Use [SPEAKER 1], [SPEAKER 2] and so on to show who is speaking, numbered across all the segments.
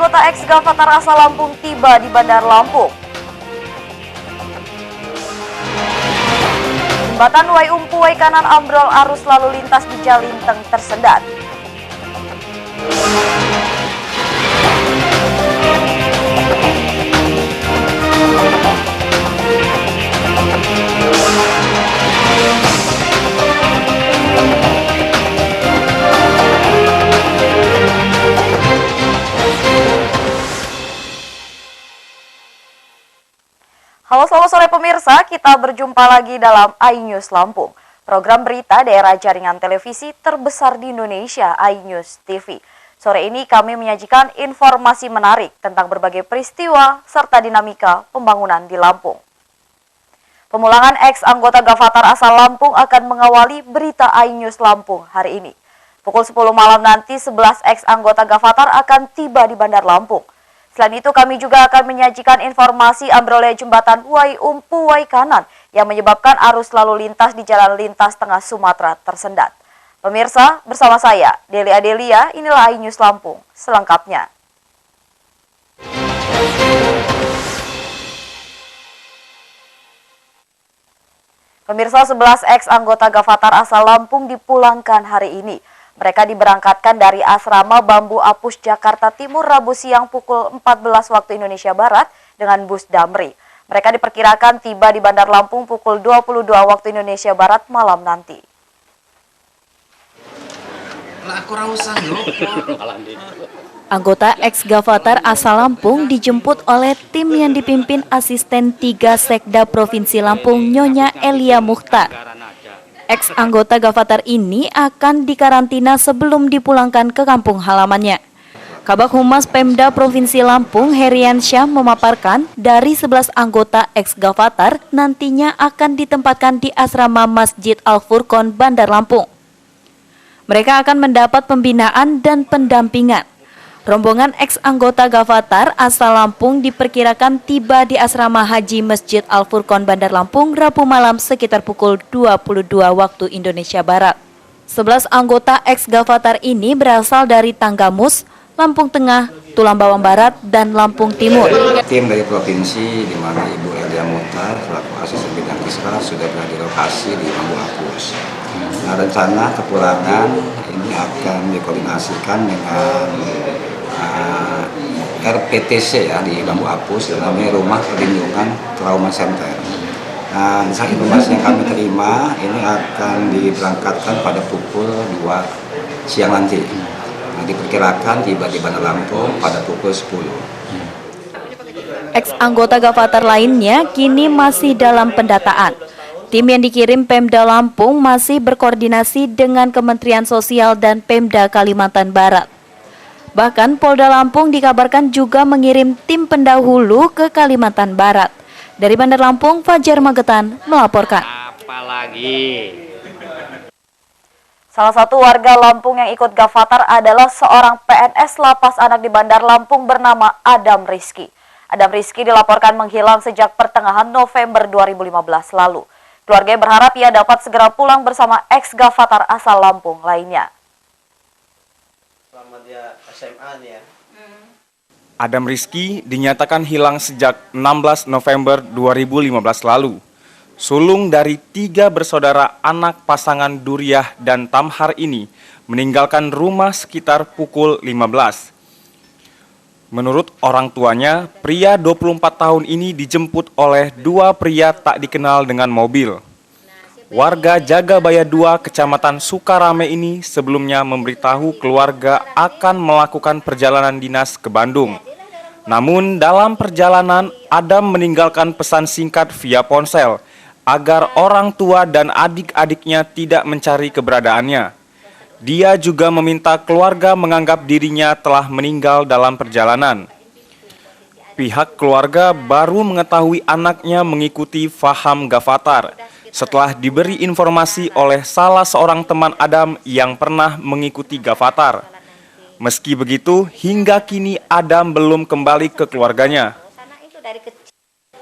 [SPEAKER 1] anggota ex-Gavatar asal Lampung tiba di Bandar Lampung. Jembatan Wai Umpu Wai Kanan ambrol, arus lalu lintas di Jalinteng tersendat. Halo, selamat sore pemirsa, kita berjumpa lagi dalam iNews Lampung, program berita daerah jaringan televisi terbesar di Indonesia, iNews TV. Sore ini kami menyajikan informasi menarik tentang berbagai peristiwa serta dinamika pembangunan di Lampung. Pemulangan ex-anggota Gavatar asal Lampung akan mengawali berita iNews Lampung hari ini. Pukul 10 malam nanti 11 ex-anggota Gavatar akan tiba di Bandar Lampung. Selain itu kami juga akan menyajikan informasi ambrolnya jembatan Wai Umpu Wai Kanan yang menyebabkan arus lalu lintas di jalan lintas tengah Sumatera tersendat. Pemirsa, bersama saya Deli Adelia, inilah iNews Lampung selengkapnya. Pemirsa, 11 ex-anggota Gavatar asal Lampung dipulangkan hari ini. Mereka diberangkatkan dari asrama Bambu Apus Jakarta Timur Rabu siang pukul 14 waktu Indonesia Barat dengan bus Damri. Mereka diperkirakan tiba di Bandar Lampung pukul 22 waktu Indonesia Barat malam nanti.
[SPEAKER 2] Anggota ex-Gavatar asal Lampung dijemput oleh tim yang dipimpin asisten 3 Sekda Provinsi Lampung Nyonya Elia Mukhtar. Ex-anggota Gavatar ini akan dikarantina sebelum dipulangkan ke kampung halamannya. Kabag Humas Pemda Provinsi Lampung Heriansyah memaparkan dari 11 anggota ex-Gavatar nantinya akan ditempatkan di asrama Masjid Al-Furqon Bandar Lampung. Mereka akan mendapat pembinaan dan pendampingan. Rombongan ex-anggota Gavatar asal Lampung diperkirakan tiba di asrama Haji Masjid Al-Furqon Bandar Lampung Rabu malam sekitar pukul 22 waktu Indonesia Barat. 11 anggota ex-Gavatar ini berasal dari Tanggamus, Lampung Tengah, Tulang Bawang Barat, dan Lampung Timur.
[SPEAKER 3] Tim dari provinsi di mana Ibu Elia Mukhtar selaku asisten bidang Kisra sudah berada di lokasi di Bambu Apus. Nah, rencana kepulangan ini akan dikoordinasikan dengan RPTC ya di Bambu Apus, namanya Rumah Perlindungan Trauma Center. Nah, saat informasi yang kami terima ini akan diberangkatkan pada pukul 2 siang nanti. Nah, diperkirakan tiba di Bandar Lampung pada pukul 10.
[SPEAKER 2] Ex-anggota Gavatar lainnya kini masih dalam pendataan. Tim yang dikirim Pemda Lampung masih berkoordinasi dengan Kementerian Sosial dan Pemda Kalimantan Barat. Bahkan Polda Lampung dikabarkan juga mengirim tim pendahulu ke Kalimantan Barat. Dari Bandar Lampung, Fajar Magetan melaporkan.
[SPEAKER 4] Apalagi.
[SPEAKER 1] Salah satu warga Lampung yang ikut Gavatar adalah seorang PNS lapas anak di Bandar Lampung bernama Adam Rizky. Adam Rizky dilaporkan menghilang sejak pertengahan November 2015 lalu. Keluarga berharap ia dapat segera pulang bersama ex-Gavatar asal Lampung lainnya.
[SPEAKER 5] Selama dia SMA nih ya.
[SPEAKER 6] Adam Rizky dinyatakan hilang sejak 16 November 2015 lalu. Sulung dari 3 bersaudara anak pasangan Duriah dan Tamhar ini meninggalkan rumah sekitar pukul 15. Menurut orang tuanya, pria 24 tahun ini dijemput oleh 2 pria tak dikenal dengan mobil. Warga Jagabaya 2, Kecamatan Sukarame ini sebelumnya memberitahu keluarga akan melakukan perjalanan dinas ke Bandung. Namun dalam perjalanan, Adam meninggalkan pesan singkat via ponsel agar orang tua dan adik-adiknya tidak mencari keberadaannya. Dia juga meminta keluarga menganggap dirinya telah meninggal dalam perjalanan. Pihak keluarga baru mengetahui anaknya mengikuti Faham Gavatar setelah diberi informasi oleh salah seorang teman Adam yang pernah mengikuti Gavatar. Meski begitu, hingga kini Adam belum kembali ke keluarganya.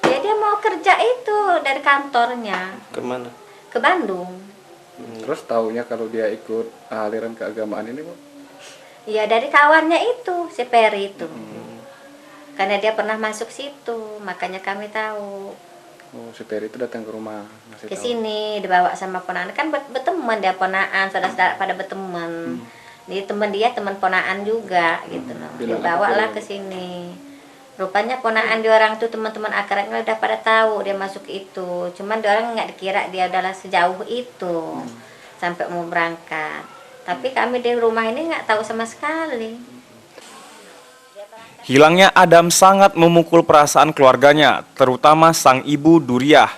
[SPEAKER 7] Ya, dia mau kerja itu dari kantornya.
[SPEAKER 5] Kemana?
[SPEAKER 7] Ke Bandung.
[SPEAKER 8] Terus taunya kalau dia ikut aliran keagamaan ini, Bu?
[SPEAKER 7] Ya dari kawannya itu, si Peri itu. Karena dia pernah masuk situ, makanya kami tahu.
[SPEAKER 8] Oh, si Peri itu datang ke rumah ngasih
[SPEAKER 7] Ke
[SPEAKER 8] tahu.
[SPEAKER 7] sini dibawa sama ponaan, kan berteman dia ponaan, saudara-saudara pada berteman. Jadi teman dia teman ponaan juga gitu loh.
[SPEAKER 8] Bilang
[SPEAKER 7] Dibawalah
[SPEAKER 8] apa
[SPEAKER 7] ke sini. Rupanya ponaan di orang tuh teman-teman akrabnya udah pada tahu dia masuk itu. Cuman dia orang nggak dikira dia adalah sejauh itu sampai mau berangkat. Tapi kami di rumah ini nggak tahu sama sekali.
[SPEAKER 6] Hilangnya Adam sangat memukul perasaan keluarganya, terutama sang ibu Duriah.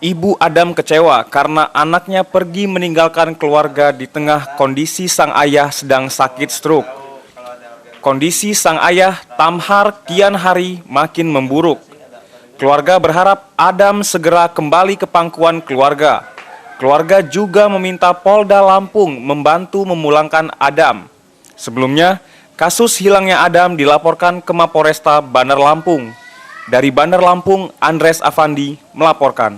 [SPEAKER 6] Ibu Adam kecewa karena anaknya pergi meninggalkan keluarga di tengah kondisi sang ayah sedang sakit stroke. Kondisi sang ayah, Tamhar kian hari makin memburuk. Keluarga berharap Adam segera kembali ke pangkuan keluarga. Keluarga juga meminta Polda Lampung membantu memulangkan Adam. Sebelumnya, kasus hilangnya Adam dilaporkan ke Mapolresta Bandar Lampung. Dari Bandar Lampung, Andres Afandi melaporkan.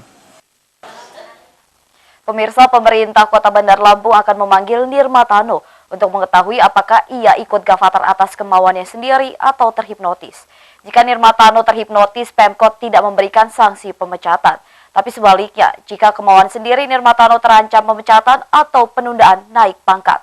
[SPEAKER 1] Pemirsa, pemerintah Kota Bandar Lampung akan memanggil Nirmatano untuk mengetahui apakah ia ikut Gavatar atas kemauannya sendiri atau terhipnotis. Jika Nirmatano terhipnotis, Pemkot tidak memberikan sanksi pemecatan. Tapi sebaliknya, jika kemauan sendiri, Nirmatano terancam pemecatan atau penundaan naik pangkat.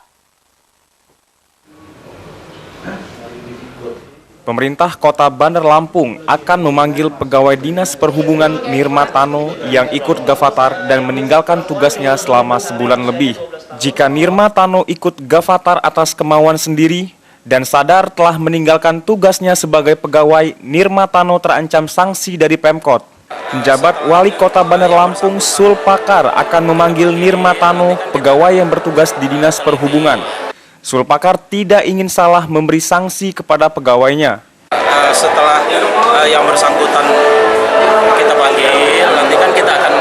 [SPEAKER 6] Pemerintah Kota Bandar Lampung akan memanggil pegawai Dinas Perhubungan Nirmatano yang ikut Gavatar dan meninggalkan tugasnya selama sebulan lebih. Jika Nirmatano ikut Gavatar atas kemauan sendiri dan sadar telah meninggalkan tugasnya sebagai pegawai, Nirmatano terancam sanksi dari Pemkot. Penjabat Wali Kota Bandar Lampung Sulpakar akan memanggil Nirmatano, pegawai yang bertugas di Dinas Perhubungan. Sulpakar tidak ingin salah memberi sanksi kepada pegawainya.
[SPEAKER 5] Setelah yang bersangkutan kita panggil, nanti kan kita akan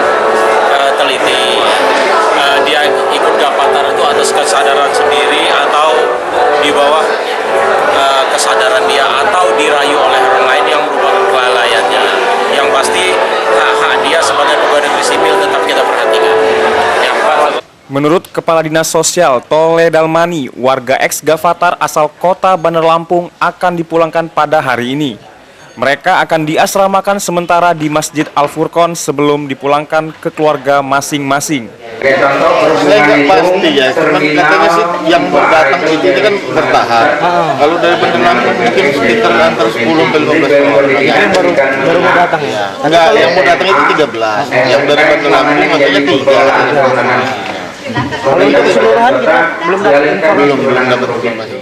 [SPEAKER 5] teliti dia ikut Gavatar itu atas kesadaran sendiri atau di bawah kesadaran dia atau dirayu oleh orang lain yang merupakan kelalaiannya. Yang pasti hak dia sebagai pegawai negeri sipil tetap kita perhatikan.
[SPEAKER 6] Menurut Kepala Dinas Sosial Tole Dalmani, warga ex-Gavatar asal Kota Bandar Lampung akan dipulangkan pada hari ini. Mereka akan diasramakan sementara di Masjid Al-Furqon sebelum dipulangkan ke keluarga masing-masing.
[SPEAKER 9] Saya nggak pasti ya, cuman katanya sih yang mau datang itu kan bertahap. Kalau dari Bandar Lampung mungkin sekitar antara 10 ke 15 orang. Yang baru mau datang ya? Enggak, yang mau datang itu 13. Yang dari Bandar Lampung katanya 3. Kalau untuk keseluruhan kita belum dapat informasi.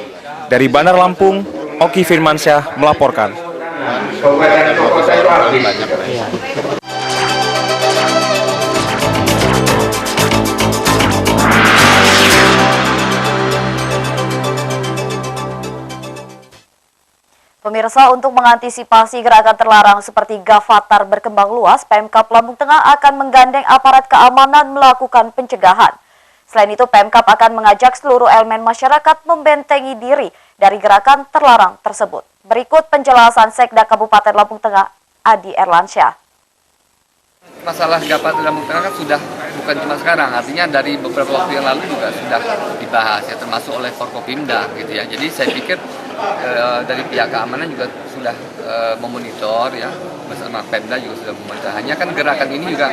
[SPEAKER 6] Dari Bandar Lampung, Oki Firmansyah melaporkan.
[SPEAKER 1] Pemirsa, untuk mengantisipasi gerakan terlarang seperti Gavatar berkembang luas, Pemkab Lampung Tengah akan menggandeng aparat keamanan melakukan pencegahan. Selain itu, Pemkab akan mengajak seluruh elemen masyarakat membentengi diri dari gerakan terlarang tersebut. Berikut penjelasan Sekda Kabupaten Lampung Tengah, Adi Erlansyah.
[SPEAKER 10] Masalah Gavatar Lampung Tengah kan sudah bukan cuma sekarang, artinya dari beberapa waktu yang lalu juga sudah dibahas ya, termasuk oleh Forkopimda gitu ya. Jadi saya pikir dari pihak keamanan juga sudah memonitor ya, bersama Pemda juga sudah memonitor. Hanya kan gerakan ini juga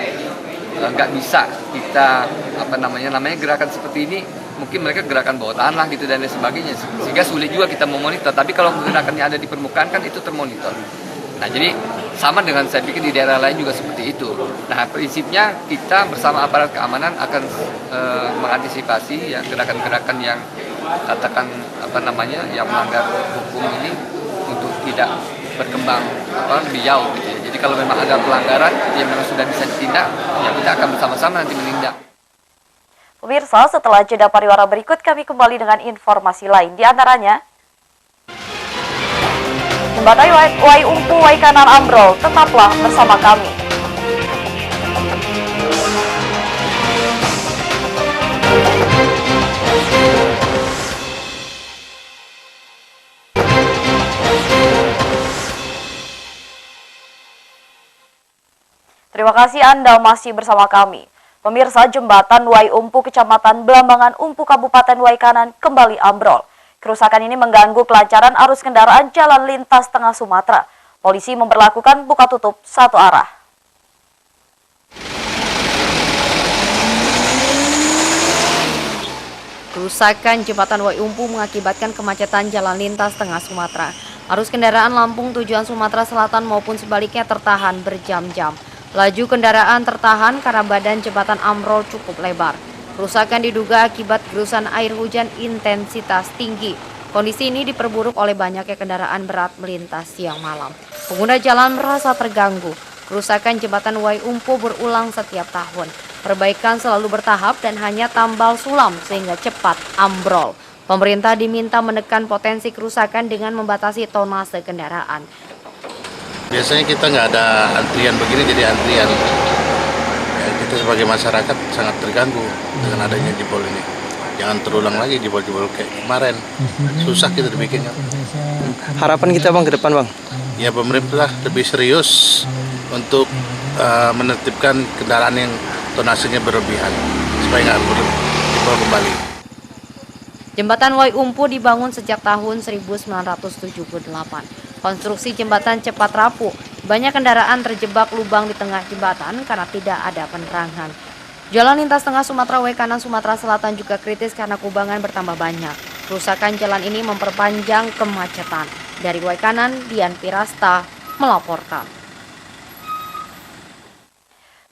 [SPEAKER 10] nggak bisa kita namanya gerakan seperti ini, mungkin mereka gerakan bawah tanah gitu dan lain sebagainya, sehingga sulit juga kita memonitor. Tapi kalau gerakannya ada di permukaan kan itu termonitor. Nah, jadi sama dengan saya pikir di daerah lain juga seperti itu. Nah, prinsipnya kita bersama aparat keamanan akan mengantisipasi ya gerakan-gerakan yang katakan yang melanggar hukum ini untuk tidak berkembang lebih jauh gitu ya. Jadi kalau memang ada pelanggaran yang memang sudah bisa ditindak, ya kita akan bersama-sama nanti menindak.
[SPEAKER 1] Pemirsa, setelah jeda pariwara berikut kami kembali dengan informasi lain, di antaranya jembatan Wai Umpu Wai Kanan ambrol, tetaplah bersama kami. Terima kasih Anda masih bersama kami. Pemirsa, jembatan Wai Umpu Kecamatan Belambangan Umpu Kabupaten Wai Kanan kembali ambrol. Kerusakan ini mengganggu kelancaran arus kendaraan jalan lintas tengah Sumatera. Polisi memberlakukan buka tutup satu arah. Kerusakan jembatan Wai Umpu mengakibatkan kemacetan jalan lintas tengah Sumatera. Arus kendaraan Lampung tujuan Sumatera Selatan maupun sebaliknya tertahan berjam-jam. Laju kendaraan tertahan karena badan jembatan ambrol cukup lebar. Kerusakan diduga akibat gerusan air hujan intensitas tinggi. Kondisi ini diperburuk oleh banyaknya kendaraan berat melintas siang malam. Pengguna jalan merasa terganggu. Kerusakan jembatan Wai Umpu berulang setiap tahun. Perbaikan selalu bertahap dan hanya tambal sulam sehingga cepat ambrol. Pemerintah diminta menekan potensi kerusakan dengan membatasi tonase kendaraan.
[SPEAKER 9] Biasanya kita nggak ada antrian begini, jadi antrian. Ya, kita sebagai masyarakat sangat terganggu dengan adanya jebol ini. Jangan terulang lagi jebol-jebol kayak kemarin. Susah kita dibikinnya.
[SPEAKER 11] Harapan kita Bang ke depan Bang?
[SPEAKER 9] Ya pemerintah lebih serius untuk menertibkan kendaraan yang tonasenya berlebihan supaya nggak jebol kembali.
[SPEAKER 1] Jembatan Wai Umpu dibangun sejak tahun 1978. Konstruksi jembatan cepat rapuh. Banyak kendaraan terjebak lubang di tengah jembatan karena tidak ada penerangan. Jalan lintas tengah Sumatera Wai Kanan Sumatera Selatan juga kritis karena kubangan bertambah banyak. Kerusakan jalan ini memperpanjang kemacetan. Dari Wai Kanan, Dian Pirasta melaporkan.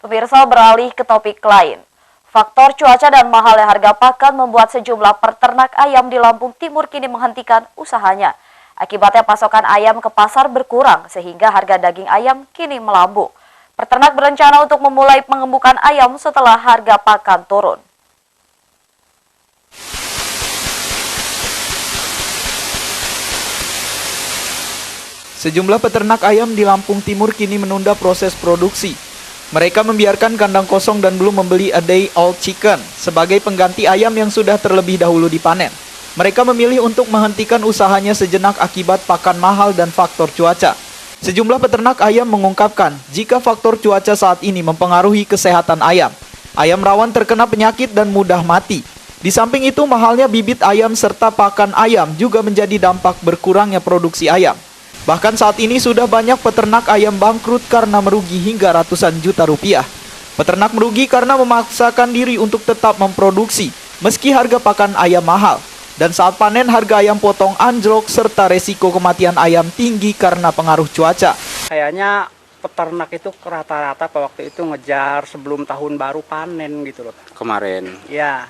[SPEAKER 1] Pemirsa, beralih ke topik lain. Faktor cuaca dan mahalnya harga pakan membuat sejumlah peternak ayam di Lampung Timur kini menghentikan usahanya. Akibatnya pasokan ayam ke pasar berkurang sehingga harga daging ayam kini melambung. Peternak berencana untuk memulai pengembukan ayam setelah harga pakan turun.
[SPEAKER 12] Sejumlah peternak ayam di Lampung Timur kini menunda proses produksi. Mereka membiarkan kandang kosong dan belum membeli a day old chicken sebagai pengganti ayam yang sudah terlebih dahulu dipanen. Mereka memilih untuk menghentikan usahanya sejenak akibat pakan mahal dan faktor cuaca. Sejumlah peternak ayam mengungkapkan jika faktor cuaca saat ini mempengaruhi kesehatan ayam. Ayam rawan terkena penyakit dan mudah mati. Di samping itu, mahalnya bibit ayam serta pakan ayam juga menjadi dampak berkurangnya produksi ayam. Bahkan saat ini sudah banyak peternak ayam bangkrut karena merugi hingga ratusan juta rupiah. Peternak merugi karena memaksakan diri untuk tetap memproduksi meski harga pakan ayam mahal. Dan saat panen harga ayam potong anjlok serta resiko kematian ayam tinggi karena pengaruh cuaca.
[SPEAKER 13] Kayaknya peternak itu rata-rata waktu itu ngejar sebelum tahun baru panen gitu loh.
[SPEAKER 14] Kemarin?
[SPEAKER 13] Ya,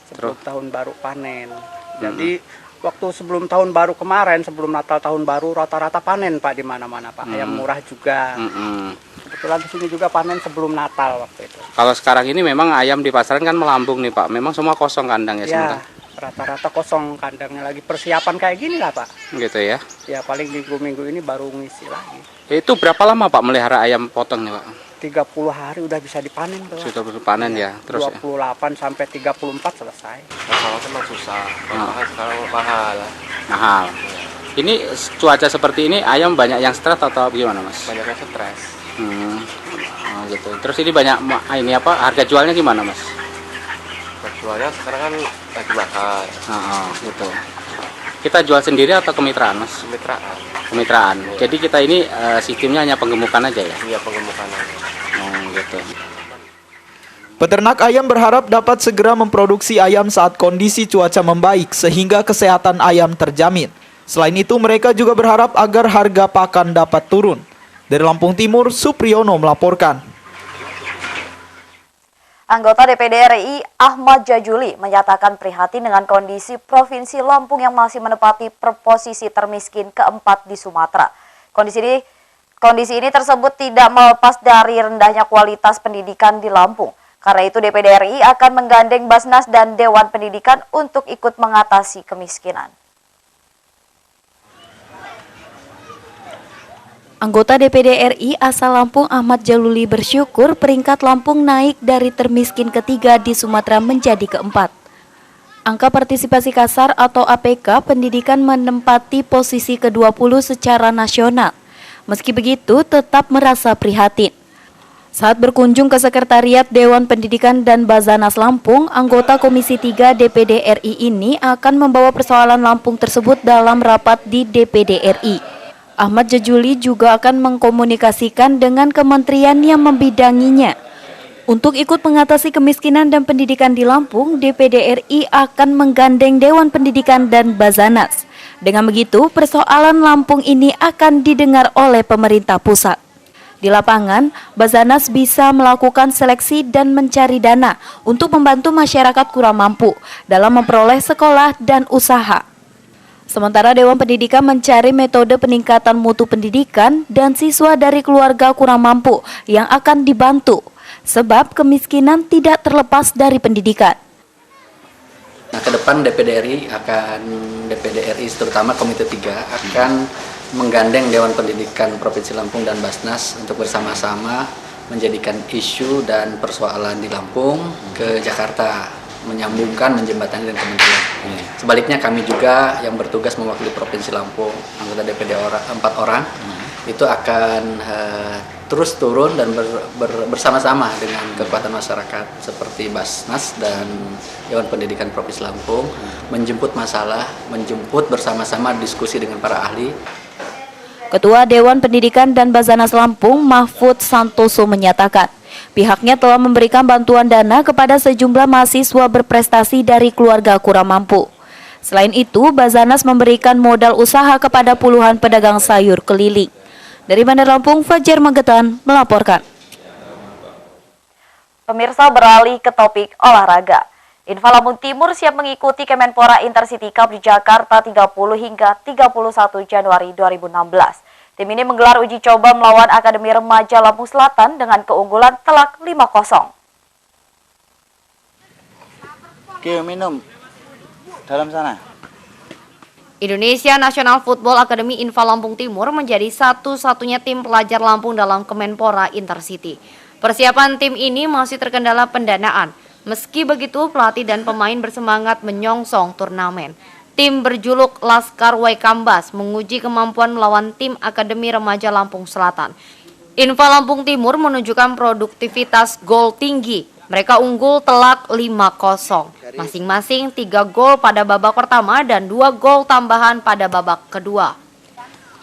[SPEAKER 13] sebelum tahun baru panen. Jadi waktu sebelum tahun baru kemarin, sebelum Natal tahun baru rata-rata panen Pak di mana-mana Pak. Ayam murah juga. Kebetulan di sini juga panen sebelum Natal waktu itu.
[SPEAKER 14] Kalau sekarang ini memang ayam di pasaran kan melambung nih Pak. Memang semua kosong kandang ya sementara?
[SPEAKER 13] Rata-rata kosong kandangnya lagi. Persiapan kayak gini lah Pak.
[SPEAKER 14] Gitu ya?
[SPEAKER 13] Ya paling minggu-minggu ini baru ngisi lagi.
[SPEAKER 14] Itu berapa lama Pak melihara ayam potong nih Pak?
[SPEAKER 13] 30 hari udah bisa dipanen Pak.
[SPEAKER 14] Sudah panen ya? Terus
[SPEAKER 13] 28 sampai 34 selesai.
[SPEAKER 8] Masalah memang susah, mahal sekarang mahal.
[SPEAKER 14] Mahal. Ini cuaca seperti ini ayam banyak yang stres atau gimana Mas?
[SPEAKER 8] Banyak yang stres.
[SPEAKER 14] Oh, gitu. Terus ini banyak ini apa? Harga jualnya gimana Mas?
[SPEAKER 8] Jualnya sekarang kan lagi mahal.
[SPEAKER 14] Gitu. Kita jual sendiri atau kemitraan Mas?
[SPEAKER 8] Kemitraan.
[SPEAKER 14] Kemitraan. Jadi kita ini sistemnya hanya penggemukan aja ya?
[SPEAKER 8] Iya, penggemukan aja.
[SPEAKER 14] Gitu.
[SPEAKER 12] Peternak ayam berharap dapat segera memproduksi ayam saat kondisi cuaca membaik sehingga kesehatan ayam terjamin. Selain itu, mereka juga berharap agar harga pakan dapat turun. Dari Lampung Timur, Supriyono melaporkan.
[SPEAKER 1] Anggota DPD RI Ahmad Jajuli menyatakan prihatin dengan kondisi Provinsi Lampung yang masih menempati posisi termiskin keempat di Sumatera. Kondisi ini tersebut tidak melepas dari rendahnya kualitas pendidikan di Lampung. Karena itu DPD RI akan menggandeng Basnas dan Dewan Pendidikan untuk ikut mengatasi kemiskinan.
[SPEAKER 2] Anggota DPD RI asal Lampung Ahmad Jaluli bersyukur peringkat Lampung naik dari termiskin ketiga di Sumatera menjadi keempat. Angka partisipasi kasar atau APK pendidikan menempati posisi ke-20 secara nasional. Meski begitu tetap merasa prihatin. Saat berkunjung ke Sekretariat Dewan Pendidikan dan Basarnas Lampung, anggota Komisi 3 DPD RI ini akan membawa persoalan Lampung tersebut dalam rapat di DPD RI. Ahmad Jejuli juga akan mengkomunikasikan dengan kementerian yang membidanginya. Untuk ikut mengatasi kemiskinan dan pendidikan di Lampung, DPD RI akan menggandeng Dewan Pendidikan dan Basarnas. Dengan begitu, persoalan Lampung ini akan didengar oleh pemerintah pusat. Di lapangan, Basarnas bisa melakukan seleksi dan mencari dana untuk membantu masyarakat kurang mampu dalam memperoleh sekolah dan usaha. Sementara Dewan Pendidikan mencari metode peningkatan mutu pendidikan dan siswa dari keluarga kurang mampu yang akan dibantu, sebab kemiskinan tidak terlepas dari pendidikan.
[SPEAKER 15] Nah, ke depan DPD RI terutama Komite 3 akan menggandeng Dewan Pendidikan Provinsi Lampung dan Basarnas untuk bersama-sama menjadikan isu dan persoalan di Lampung ke Jakarta, menyambungkan, menjembatani dengan kementerian. Sebaliknya kami juga yang bertugas mewakili Provinsi Lampung, anggota DPD 4 orang, itu akan terus turun dan bersama-sama dengan kekuatan masyarakat seperti Basarnas dan Dewan Pendidikan Provinsi Lampung menjemput masalah, menjemput bersama-sama diskusi dengan para ahli.
[SPEAKER 2] Ketua Dewan Pendidikan dan Basarnas Lampung, Mahfud Santoso menyatakan, pihaknya telah memberikan bantuan dana kepada sejumlah mahasiswa berprestasi dari keluarga kurang mampu. Selain itu, Basarnas memberikan modal usaha kepada puluhan pedagang sayur keliling. Dari Bandar Lampung, Fajar Magetan melaporkan.
[SPEAKER 1] Pemirsa, beralih ke topik olahraga. Infa Lampung Timur siap mengikuti Kemenpora Intercity Cup di Jakarta 30 hingga 31 Januari 2016. Tim ini menggelar uji coba melawan Akademi Remaja Lampung Selatan dengan keunggulan telak 5-0.
[SPEAKER 16] Oke, minum. Dalam sana.
[SPEAKER 17] Indonesia National Football Academy Infa Lampung Timur menjadi satu-satunya tim pelajar Lampung dalam Kemenpora Intercity. Persiapan tim ini masih terkendala pendanaan. Meski begitu, pelatih dan pemain bersemangat menyongsong turnamen. Tim berjuluk Laskar Waikambas menguji kemampuan melawan tim Akademi Remaja Lampung Selatan. Infa Lampung Timur menunjukkan produktivitas gol tinggi. Mereka unggul telak 5-0. Masing-masing 3 gol pada babak pertama dan 2 gol tambahan pada babak kedua.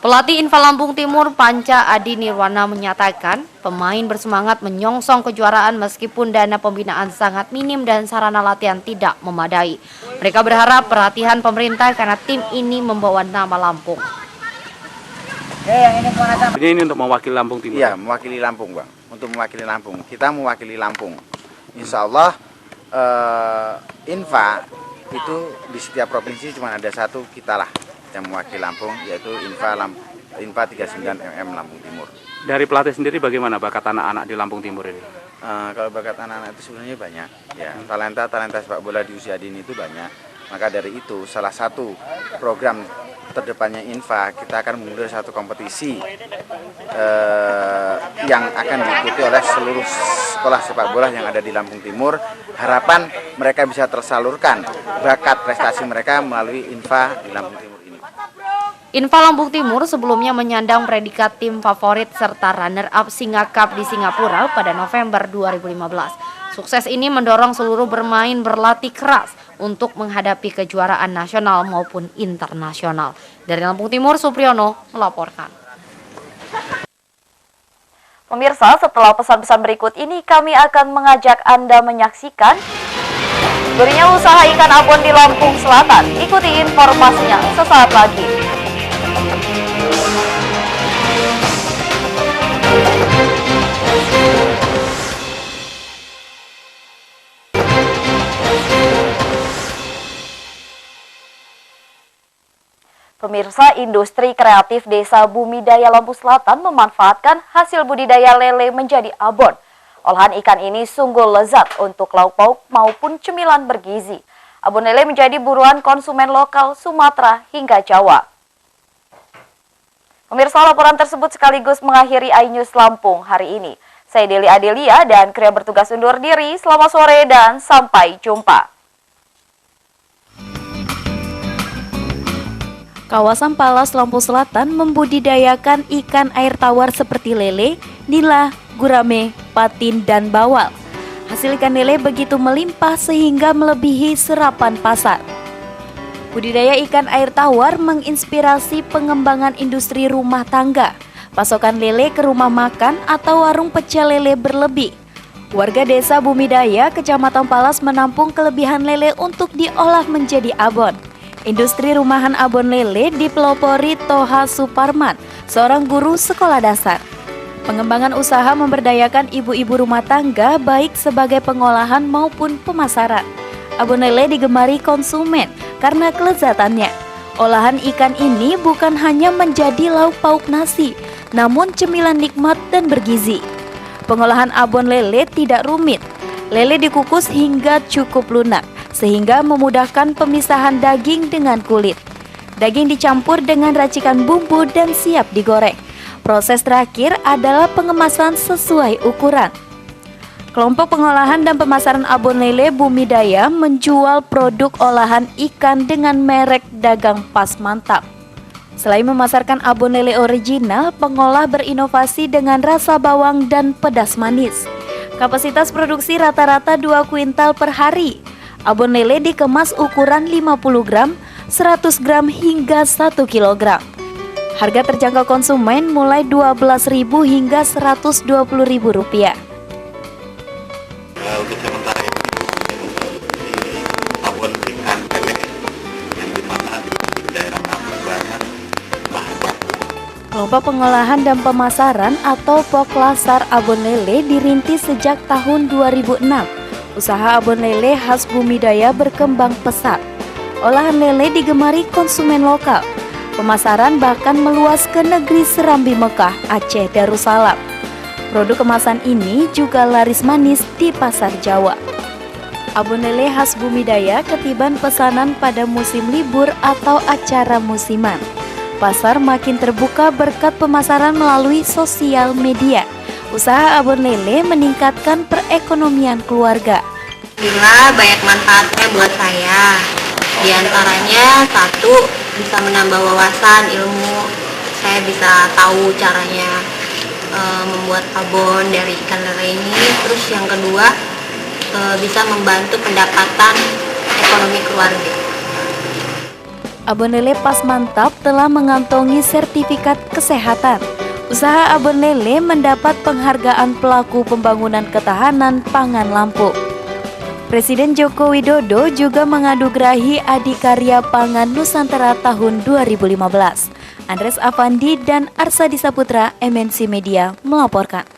[SPEAKER 17] Pelatih Infa Lampung Timur Panca Adi Nirwana menyatakan pemain bersemangat menyongsong kejuaraan meskipun dana pembinaan sangat minim dan sarana latihan tidak memadai. Mereka berharap perhatian pemerintah karena tim ini membawa nama Lampung.
[SPEAKER 14] Ini untuk mewakili Lampung Timur?
[SPEAKER 16] Iya, mewakili Lampung, Bang. Untuk mewakili Lampung. Kita mewakili Lampung. Insya Allah, Infa itu di setiap provinsi cuma ada satu kita lah yang mewakili Lampung, yaitu Infa 39MM Lampung Timur.
[SPEAKER 14] Dari pelatih sendiri bagaimana bakat anak-anak di Lampung Timur ini?
[SPEAKER 16] Kalau bakat anak-anak itu sebenarnya banyak, ya talenta sepak bola di usia dini itu banyak. Maka dari itu salah satu program terdepannya Infa, kita akan menggelar satu kompetisi yang akan diikuti oleh seluruh sekolah sepak bola yang ada di Lampung Timur. Harapan mereka bisa tersalurkan bakat prestasi mereka melalui Infa di Lampung Timur.
[SPEAKER 17] Infa Lampung Timur sebelumnya menyandang predikat tim favorit serta runner-up Singa Cup di Singapura pada November 2015. Sukses ini mendorong seluruh bermain berlatih keras untuk menghadapi kejuaraan nasional maupun internasional. Dari Lampung Timur, Supriyono melaporkan.
[SPEAKER 1] Pemirsa, setelah pesan-pesan berikut ini kami akan mengajak Anda menyaksikan berinya usaha ikan abon di Lampung Selatan. Ikuti informasinya sesaat lagi. Pemirsa, industri kreatif Desa Bumidaya Lampung Selatan memanfaatkan hasil budidaya lele menjadi abon. Olahan ikan ini sungguh lezat untuk lauk pauk maupun cemilan bergizi. Abon lele menjadi buruan konsumen lokal Sumatera hingga Jawa. Pemirsa, laporan tersebut sekaligus mengakhiri iNews Lampung hari ini. Saya Deli Adelia dan kru bertugas undur diri. Selamat sore dan sampai jumpa.
[SPEAKER 2] Kawasan Palas Lampung Selatan membudidayakan ikan air tawar seperti lele, nila, gurame, patin, dan bawal. Hasil ikan lele begitu melimpah sehingga melebihi serapan pasar. Budidaya ikan air tawar menginspirasi pengembangan industri rumah tangga. Pasokan lele ke rumah makan atau warung pecel lele berlebih. Warga desa Bumidaya, Kecamatan Palas menampung kelebihan lele untuk diolah menjadi abon. Industri rumahan abon lele dipelopori Toha Suparman, seorang guru sekolah dasar. Pengembangan usaha memberdayakan ibu-ibu rumah tangga baik sebagai pengolahan maupun pemasaran. Abon lele digemari konsumen karena kelezatannya. Olahan ikan ini bukan hanya menjadi lauk pauk nasi, namun cemilan nikmat dan bergizi. Pengolahan abon lele tidak rumit. Lele dikukus hingga cukup lunak, sehingga memudahkan pemisahan daging dengan kulit. Daging dicampur dengan racikan bumbu dan siap digoreng. Proses terakhir adalah pengemasan sesuai ukuran. Kelompok pengolahan dan pemasaran abon lele Bumidaya menjual produk olahan ikan dengan merek dagang Pas Mantap. Selain memasarkan abon lele original, pengolah berinovasi dengan rasa bawang dan pedas manis. Kapasitas produksi rata-rata 2 kuintal per hari. Abon lele dikemas ukuran 50 gram, 100 gram hingga 1 kilogram. Harga terjangkau konsumen mulai Rp12.000 hingga Rp120.000.
[SPEAKER 9] Untuk sementara ini di abon ikan lele yang dimana di daerah kami banyak bahan baku.
[SPEAKER 2] Kelompok pengolahan dan pemasaran atau Poklasar Abon Lele dirintis sejak tahun 2006. Usaha abon lele khas Bumidaya berkembang pesat. Olahan lele digemari konsumen lokal. Pemasaran bahkan meluas ke negeri Serambi Mekah, Aceh Darussalam. Produk kemasan ini juga laris manis di pasar Jawa. Abon lele khas Bumidaya ketiban pesanan pada musim libur atau acara musiman. Pasar makin terbuka berkat pemasaran melalui sosial media. Usaha abon lele meningkatkan perekonomian keluarga.
[SPEAKER 18] Bila banyak manfaatnya buat saya. Di antaranya satu, bisa menambah wawasan ilmu. Saya bisa tahu caranya membuat abon dari ikan lele ini. Terus yang kedua, bisa membantu pendapatan ekonomi keluarga.
[SPEAKER 2] Abon lele Pas Mantap telah mengantongi sertifikat kesehatan. Usaha abon lele mendapat penghargaan pelaku pembangunan ketahanan pangan Lampung. Presiden Joko Widodo juga menganugerahi Adikarya Pangan Nusantara tahun 2015. Andres Avandi dan Arsadi Saputra, MNC Media melaporkan.